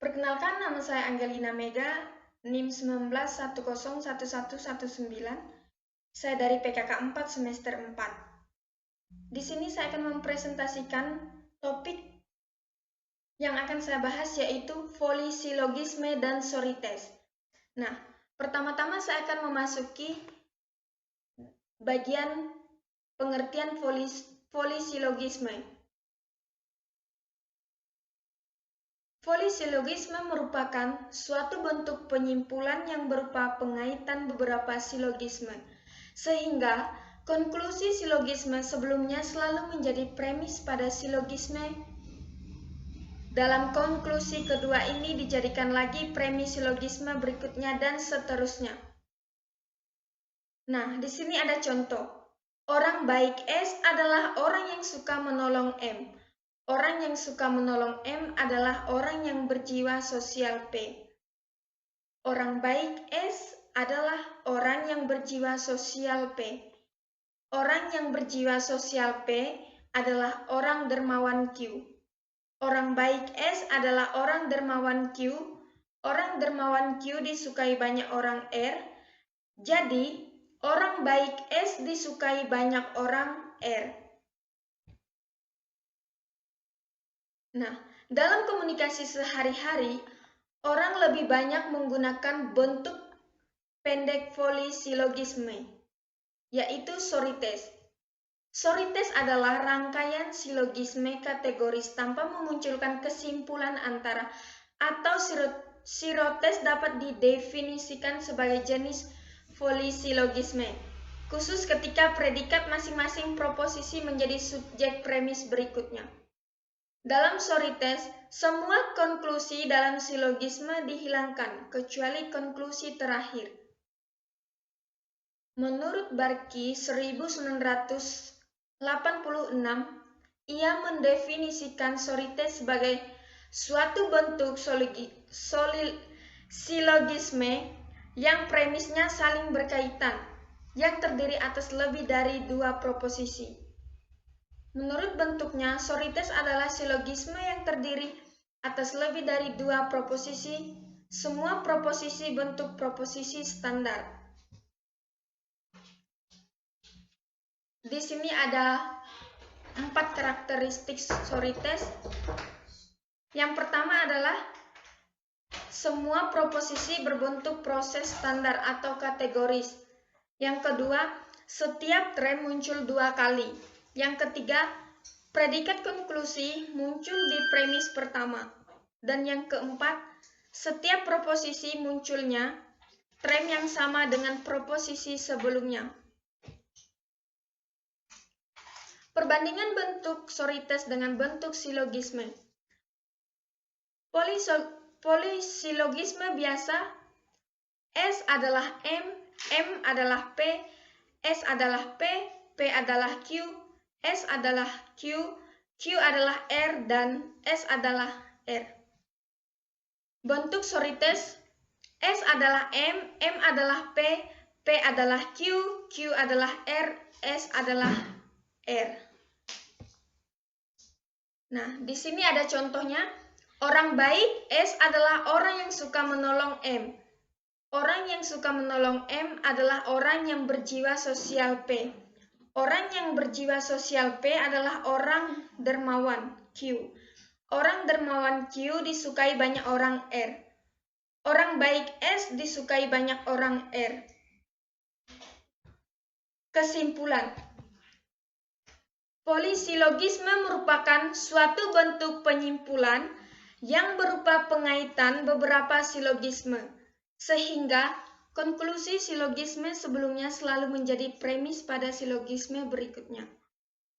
Perkenalkan, nama saya Angelina Mega, NIM 19101119. Saya dari PKK 4 semester 4. Di sini saya akan mempresentasikan topik yang akan saya bahas, yaitu polisilogisme dan sorites. Nah, pertama-tama saya akan memasuki bagian pengertian polisilogisme. Polisilogisme merupakan suatu bentuk penyimpulan yang berupa pengaitan beberapa silogisme, sehingga konklusi silogisme sebelumnya selalu menjadi premis pada silogisme. Dalam konklusi kedua ini dijadikan lagi premis silogisme berikutnya dan seterusnya. Nah, di sini ada contoh. Orang baik S adalah orang yang suka menolong M. Orang yang suka menolong M adalah orang yang berjiwa sosial P. Orang baik S adalah orang yang berjiwa sosial P. Orang yang berjiwa sosial P adalah orang dermawan Q. Orang baik S adalah orang dermawan Q. Orang dermawan Q disukai banyak orang R. Jadi, orang baik S disukai banyak orang R. Nah, dalam komunikasi sehari-hari, orang lebih banyak menggunakan bentuk pendek polisilogisme, yaitu sorites. Sorites adalah rangkaian silogisme kategoris tanpa memunculkan kesimpulan antara, atau sorites dapat didefinisikan sebagai jenis polisilogisme, khusus ketika predikat masing-masing proposisi menjadi subjek premis berikutnya. Dalam sorites, semua konklusi dalam silogisme dihilangkan, kecuali konklusi terakhir. Menurut Barkey 1986, ia mendefinisikan sorites sebagai suatu bentuk silogisme yang premisnya saling berkaitan, yang terdiri atas lebih dari dua proposisi. Menurut bentuknya, sorites adalah silogisme yang terdiri atas lebih dari dua proposisi. Semua proposisi bentuk proposisi standar. Di sini ada 4 karakteristik sorites. Yang pertama adalah semua proposisi berbentuk proses standar atau kategoris. Yang kedua, setiap trem muncul 2 kali. Yang ketiga, predikat konklusi muncul di premis pertama. Dan yang keempat, setiap proposisi munculnya trem yang sama dengan proposisi sebelumnya. Perbandingan bentuk sorites dengan bentuk silogisme. Polisilogisme biasa, S adalah M, M adalah P, S adalah P, P adalah Q, S adalah Q, Q adalah R, dan S adalah R. Bentuk sorites, S adalah M, M adalah P, P adalah Q, Q adalah R, S adalah R. Nah, di sini ada contohnya. Orang baik S adalah orang yang suka menolong M. Orang yang suka menolong M adalah orang yang berjiwa sosial P. Orang yang berjiwa sosial P adalah orang dermawan Q. Orang dermawan Q disukai banyak orang R. Orang baik S disukai banyak orang R. Kesimpulan. Polisilogisme merupakan suatu bentuk penyimpulan yang berupa pengaitan beberapa silogisme, sehingga konklusi silogisme sebelumnya selalu menjadi premis pada silogisme berikutnya.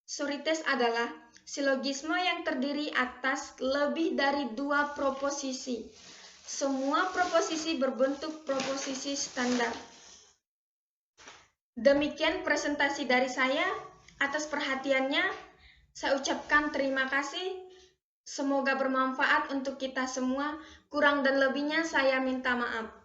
Sorites adalah silogisme yang terdiri atas lebih dari 2 proposisi. Semua proposisi berbentuk proposisi standar. Demikian presentasi dari saya. Atas perhatiannya, saya ucapkan terima kasih. Semoga bermanfaat untuk kita semua. Kurang dan lebihnya saya minta maaf.